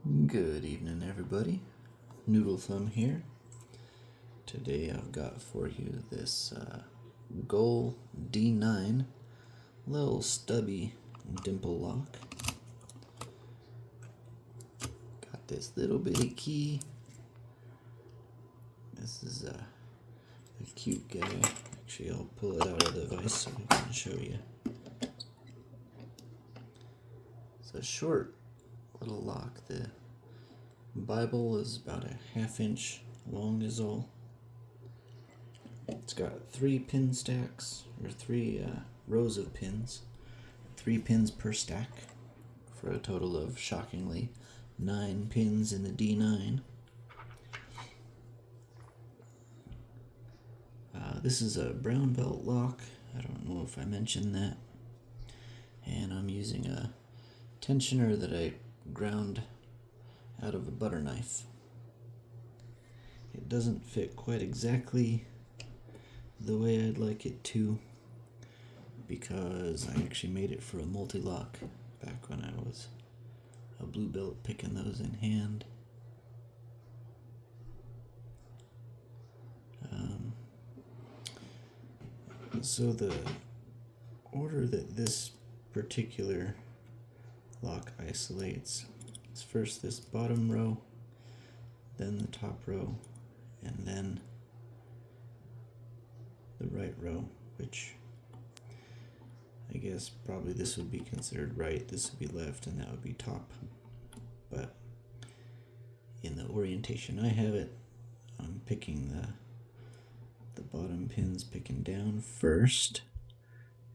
Good evening, everybody. Noodle Thumb here. Today I've got for you this Goal D9 little stubby dimple lock. Got this little bitty key. This is a cute guy. Actually, I'll pull it out of the vise so I can show you. It's a short little lock. The Bible is about a ½ inch long is all. It's got 3 pin stacks, or 3 rows of pins, 3 pins per stack, for a total of, shockingly, 9 pins in the D9. This is a brown belt lock. I don't know if I mentioned that. And I'm using a tensioner that I ground out of a butter knife. It doesn't fit quite exactly the way I'd like it to, because I actually made it for a multi-lock back when I was a blue belt picking those in hand. So the order that this particular lock isolates is first this bottom row, then the top row, and then the right row, which I guess probably this would be considered right, this would be left, and that would be top. But in the orientation I have it, I'm picking the bottom pins, picking down first,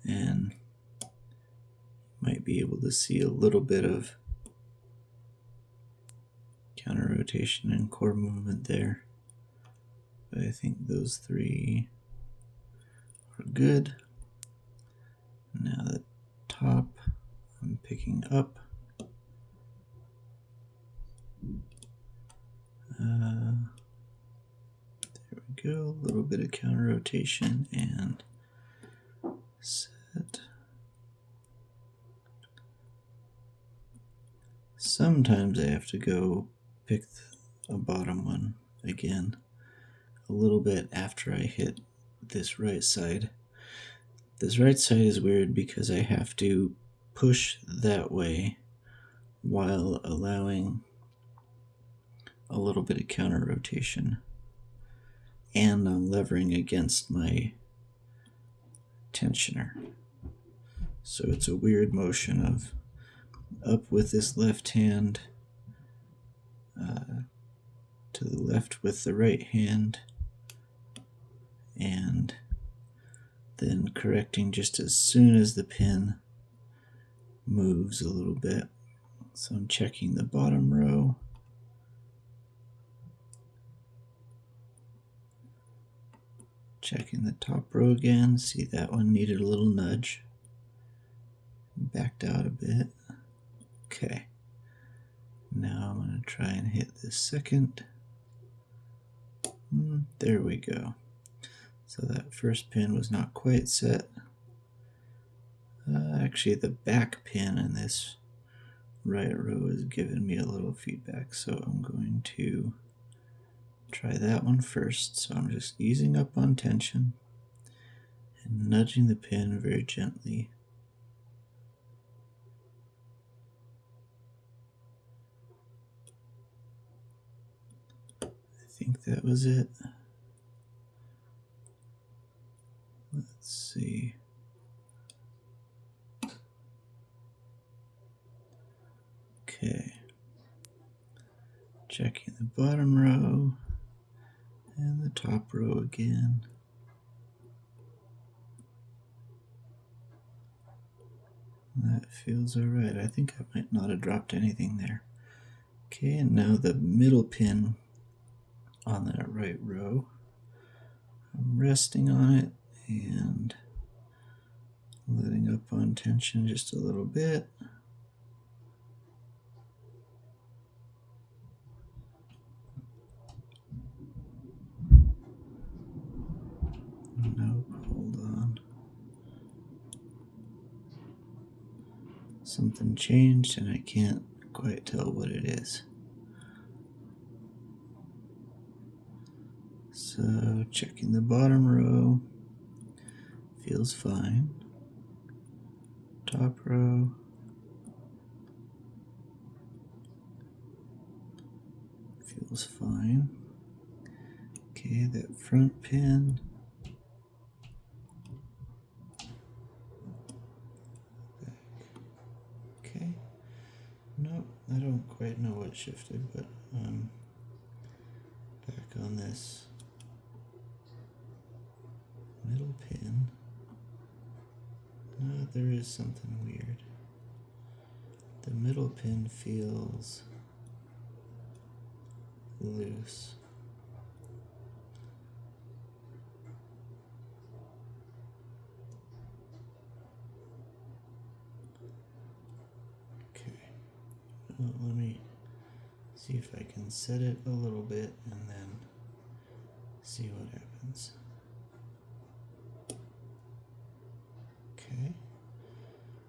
and you might be able to see a little bit of counter rotation and core movement there. But I think those 3 are good. Now the top, I'm picking up. There we go, a little bit of counter rotation and set. Sometimes I have to go pick a bottom one again a little bit after I hit this right side. This right side is weird because I have to push that way while allowing a little bit of counter rotation, and I'm levering against my tensioner. So it's a weird motion of up with this left hand, to the left with the right hand, and then correcting just as soon as the pin moves a little bit. So I'm checking the bottom row. Checking the top row again. See, that one needed a little nudge. Backed out a bit. Okay. Now I'm going to try and hit this second. There we go. So that first pin was not quite set. Actually, the back pin in this right row is giving me a little feedback, so I'm going to try that one first. So I'm just easing up on tension and nudging the pin very gently. I think that was it. Let's see. Okay. Checking the bottom row and the top row again. That feels alright. I think I might not have dropped anything there. Okay, and now the middle pin on that right row. I'm resting on it and letting up on tension just a little bit. Nope, hold on. Something changed and I can't quite tell what it is. So checking the bottom row, feels fine. Top row, feels fine. Okay, that front pin. Okay. No, I don't quite know what shifted, but back on this middle pin. No, there is something weird. The middle pin feels loose. Okay, well, let me see if I can set it a little bit and then see what happens. Okay,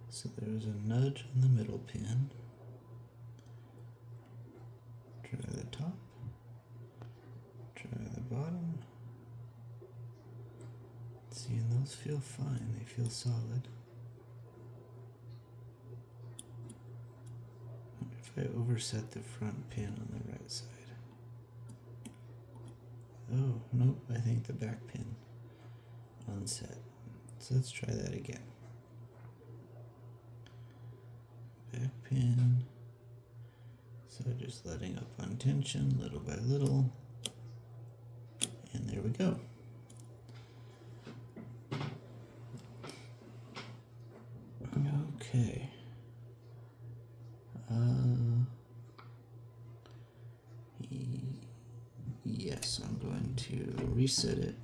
so there's a nudge on the middle pin. Try the top, try the bottom. See, and those feel fine, they feel solid. If I overset the front pin on the right side. Oh, nope, I think the back pin unset. So let's try that again. Back pin. So just letting up on tension little by little. And there we go. Okay. Yes, I'm going to reset it.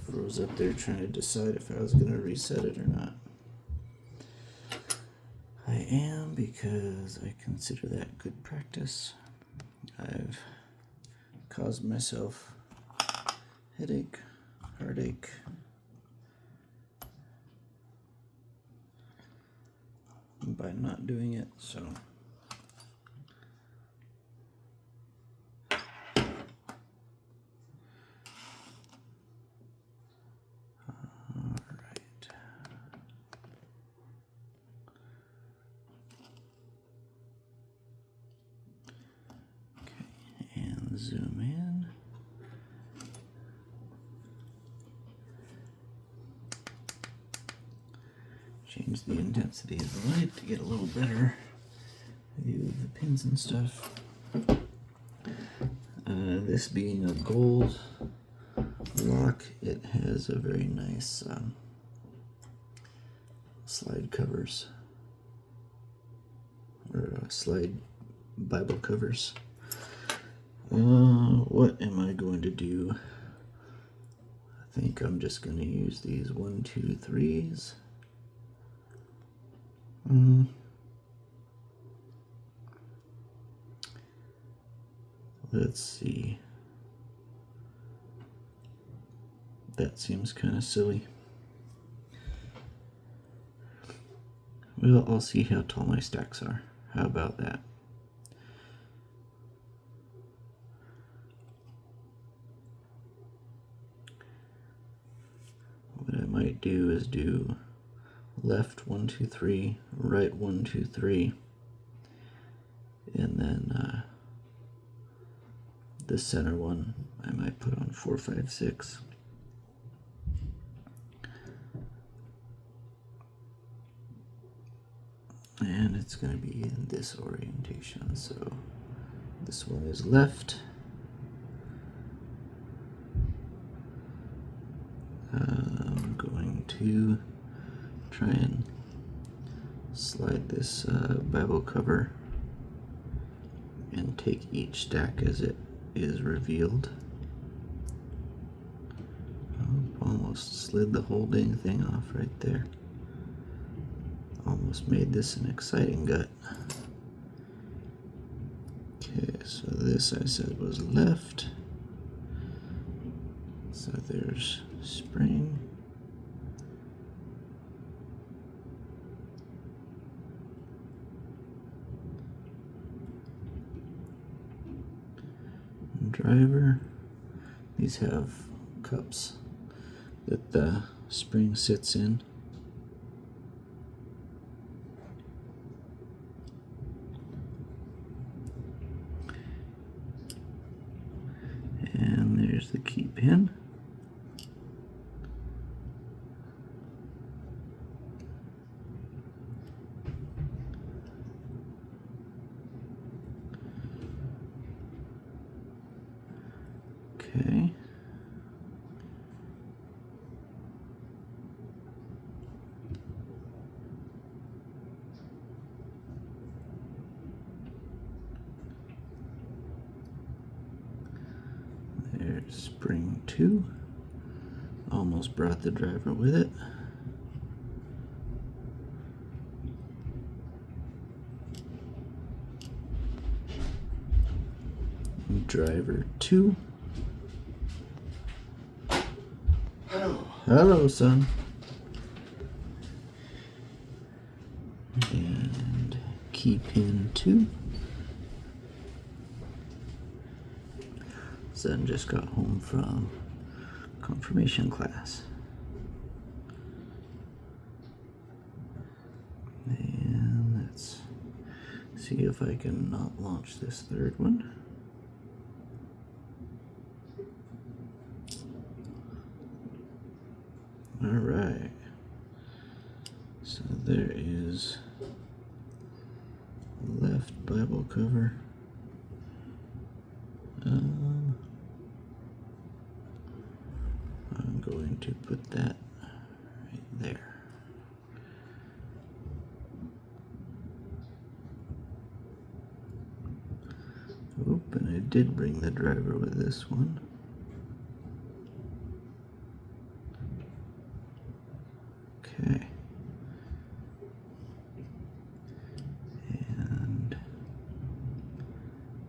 Froze up there trying to decide if I was going to reset it or not. I am, because I consider that good practice. I've caused myself headache, heartache, by not doing it, so alright. Okay, and zoom in. Change the intensity of the light to get a little better view of the pins and stuff. This being a gold lock, it has a very nice slide covers, or slide Bible covers. What am I going to do? I think I'm just going to use these 1, 2, 3s. Let's see. That seems kind of silly. Well, I'll see how tall my stacks are. How about that? What I might do is do left 1, 2, 3, right 1, 2, 3, and then the center one I might put on 4, 5, 6. And it's going to be in this orientation. So this one is left. I'm going to try and slide this Bible cover and take each stack as it is revealed. Oh, almost slid the whole dang thing off right there. Almost made this an exciting gut. Okay, so this I said was left. So there's spring. driver. These have cups that the spring sits in. And there's the key pin. Okay. There's spring 2. Almost brought the driver with it. Driver 2. Hello, son. And key pin 2. Son just got home from confirmation class. And let's see if I can not launch this third one. All right. So there is left Bible cover. I'm going to put that right there. Oop, and I did bring the driver with this one. Okay. And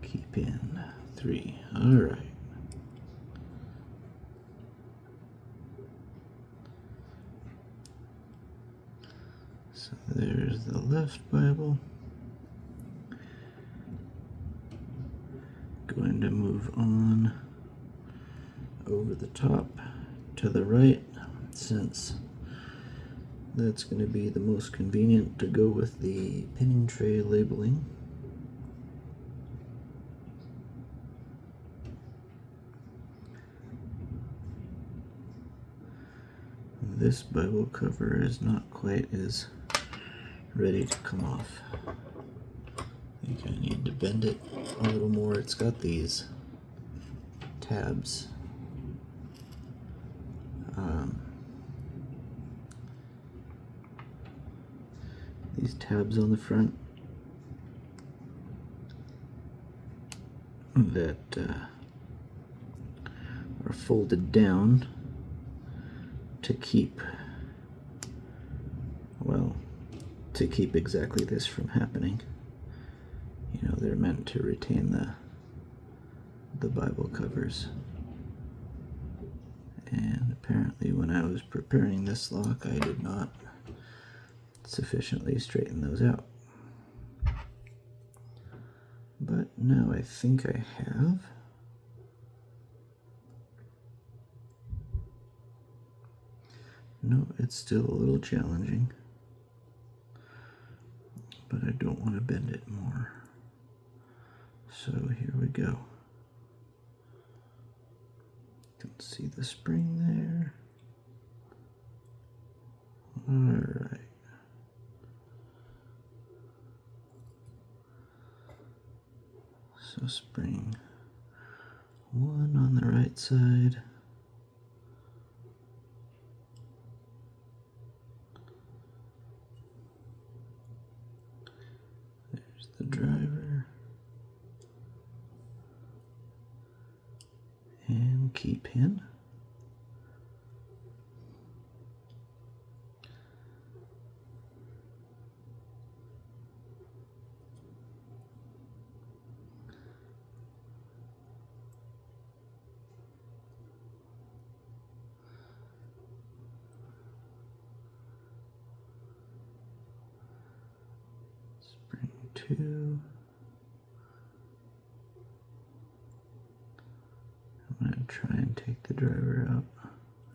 keep in 3. All right. So there's the left Bible. Going to move on over the top to the right, since that's going to be the most convenient to go with the pinning tray labeling. This Bible cover is not quite as ready to come off. I think I need to bend it a little more. It's got these tabs. These tabs on the front that are folded down to keep, well, to keep exactly this from happening. You know, they're meant to retain the Bible covers. And apparently when I was preparing this lock, I did not sufficiently straighten those out. But now I think I have. No, it's still a little challenging, but I don't want to bend it more. So here we go. You can see the spring there. All right. So spring 1 on the right side. There's the driver. And key pin. Spring 2. driver up.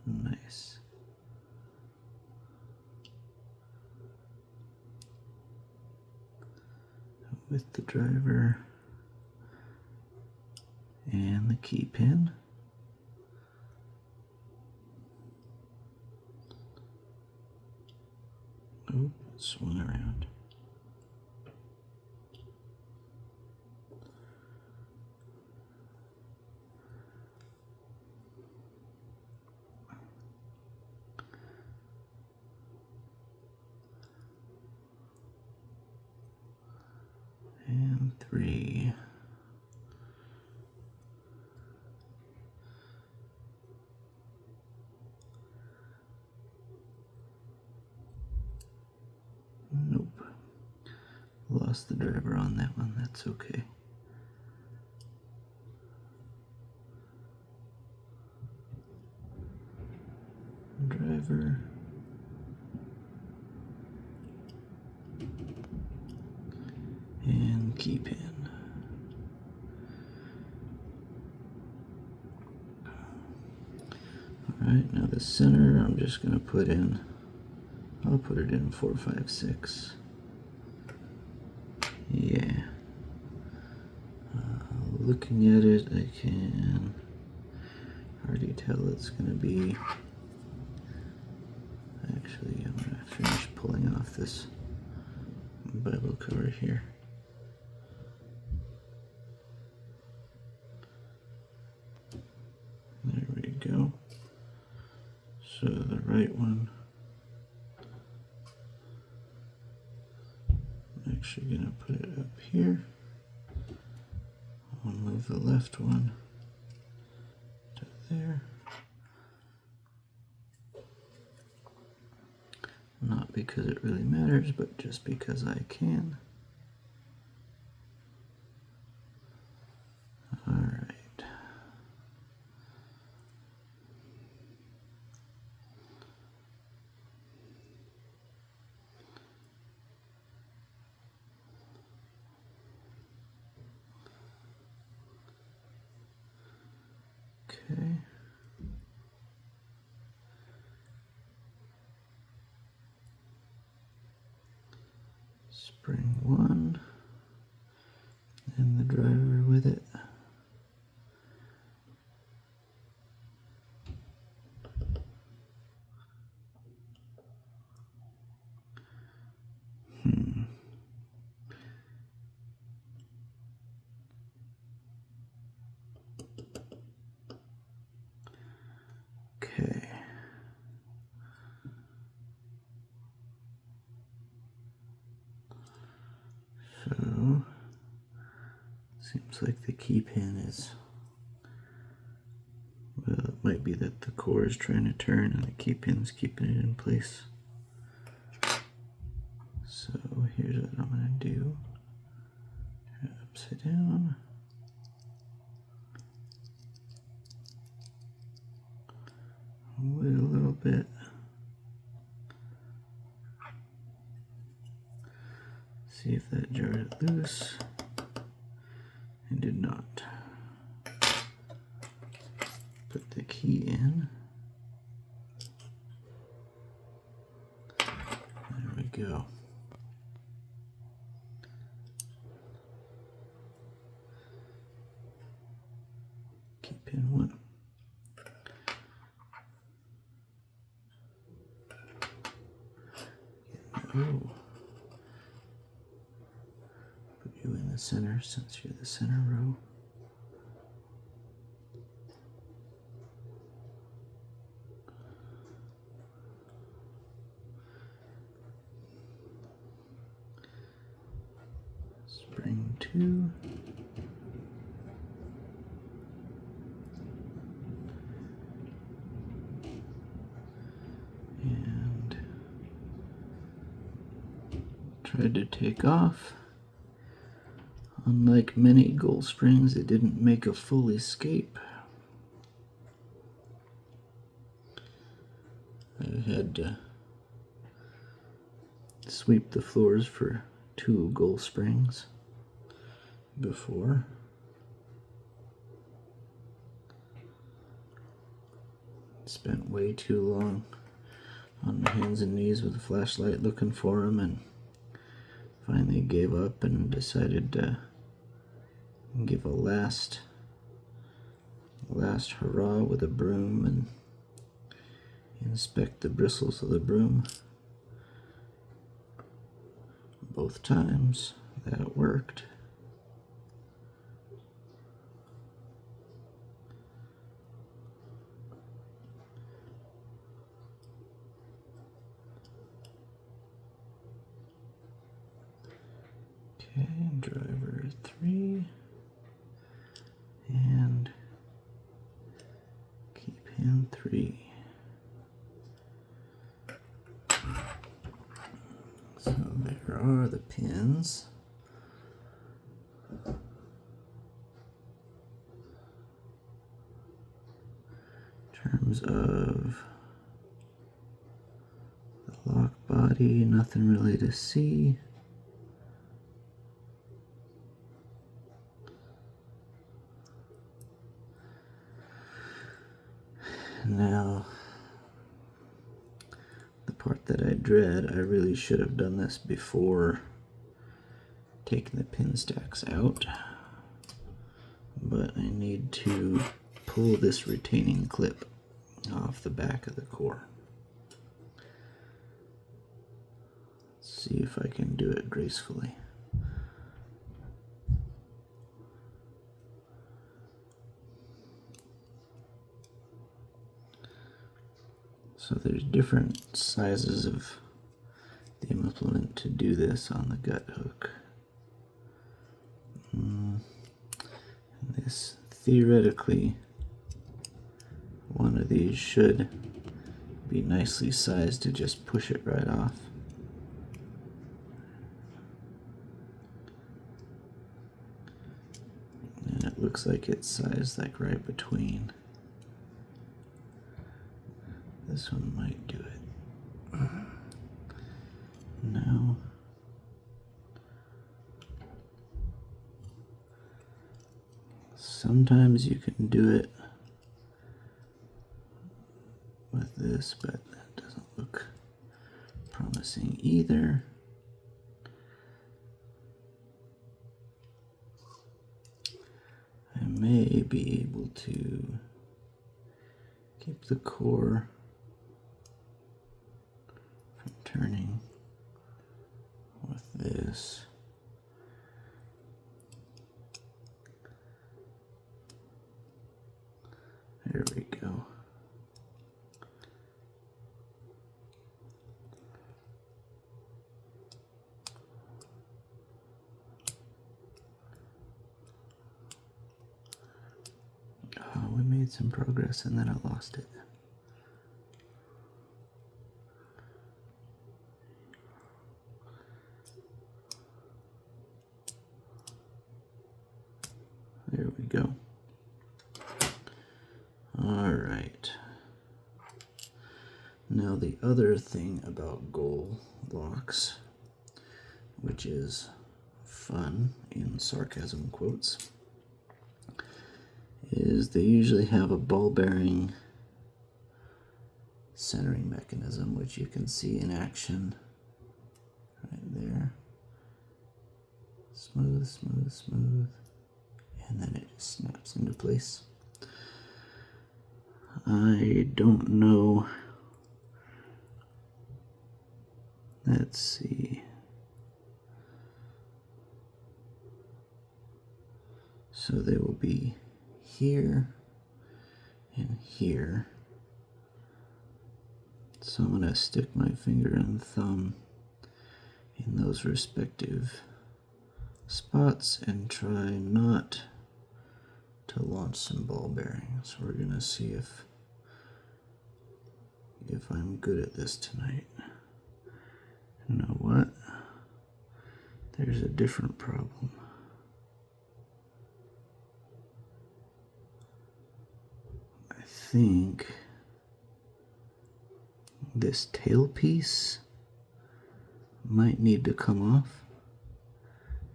Nice. With the driver and the key pin. Oh, it swung around. And 3. Nope. Lost the driver on that one, that's okay. Driver. And key pin. Alright, now the center I'm just going to put in, I'll put it in 4, 5, 6. Yeah. Looking at it, I can already tell it's going to be, actually I'm going to finish pulling off this Bible cover here. There we go. So the right one, I'm actually going to put it up here. I'll move the left one to there. Not because it really matters, but just because I can. All right. Okay. Spring 1 and the driver with it. Okay. So, seems like the key pin is, well, it might be that the core is trying to turn and the key pin's keeping it in place. So here's what I'm going to do. Upside down. Wait a little bit. See if that jarred it loose. It did not. Put the key in. There we go. Key pin 1. Oh. Put you in the center since you're the center row. Spring 2. And tried to take off. Unlike many Gull Springs, it didn't make a full escape. I had to sweep the floors for 2 Gull Springs before. Spent way too long on my hands and knees with a flashlight looking for him, and finally gave up and decided to give a last hurrah with a broom and inspect the bristles of the broom. Both times that worked. Okay, driver 3, and key pin 3. So there are the pins. In terms of the lock body, nothing really to see. Now, the part that I dread, I really should have done this before taking the pin stacks out, but I need to pull this retaining clip off the back of the core. Let's see if I can do it gracefully. So there's different sizes of the implement to do this on the gut hook. This, theoretically, one of these should be nicely sized to just push it right off. And it looks like it's sized like right between. This one might do it. No. Sometimes you can do it with this, but that doesn't look promising either. I may be able to keep the core from turning with this. There we go. We made some progress and then I lost it. There we go. All right. Now the other thing about goal locks, which is fun in sarcasm quotes, is they usually have a ball bearing centering mechanism, which you can see in action right there. Smooth, smooth, smooth, and then it just snaps into place. I don't know. Let's see. So they will be here and here. So I'm going to stick my finger and thumb in those respective spots and try not to launch some ball bearings. We're going to see if I'm good at this tonight. You know what? There's a different problem. I think this tailpiece might need to come off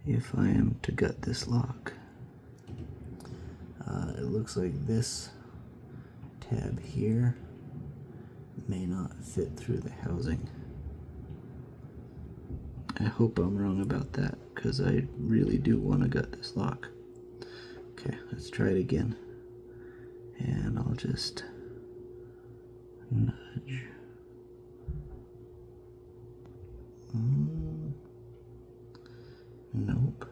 if I am to gut this lock. It looks like this tab here may not fit through the housing. I hope I'm wrong about that, because I really do want to gut this lock. Okay, let's try it again. And I'll just nudge. Nope.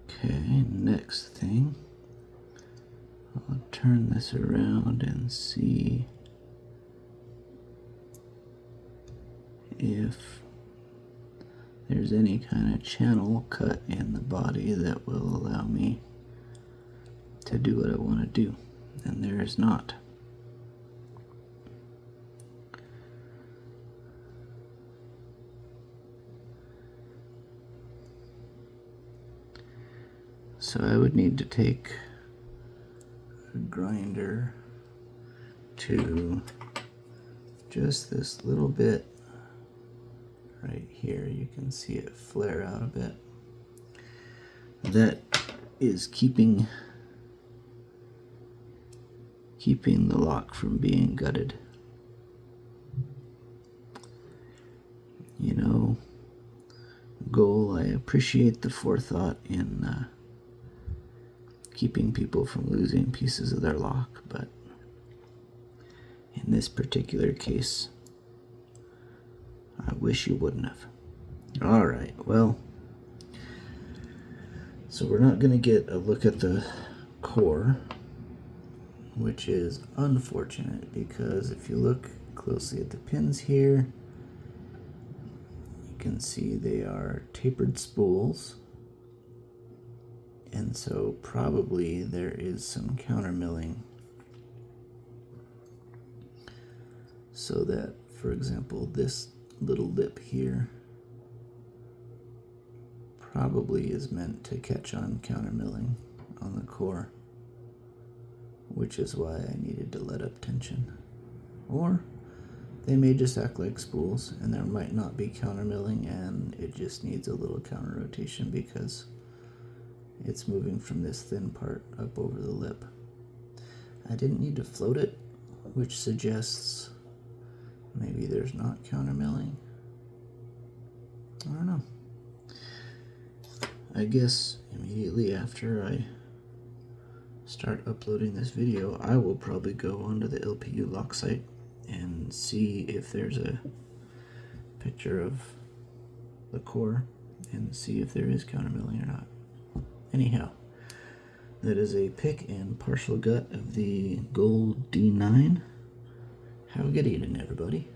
Okay, next thing. I'll turn this around and see if there's any kind of channel cut in the body that will allow me to do what I want to do. And there is not. So I would need to take a grinder to just this little bit right here. You can see it flare out a bit. That is keeping the lock from being gutted. You know, goal, I appreciate the forethought in keeping people from losing pieces of their lock, but in this particular case, I wish you wouldn't have. Alright, well, so we're not going to get a look at the core, which is unfortunate, because if you look closely at the pins here, you can see they are tapered spools. And so probably there is some counter milling, so that, for example, this little lip here probably is meant to catch on counter milling on the core, which is why I needed to let up tension. Or they may just act like spools and there might not be counter milling and it just needs a little counter rotation because it's moving from this thin part up over the lip. I didn't need to float it, which suggests maybe there's not counter milling. I don't know. I guess immediately after I start uploading this video, I will probably go onto the LPU lock site and see if there's a picture of the core and see if there is counter milling or not. Anyhow, that is a pick and partial gut of the Gold D9. Have a good evening, everybody.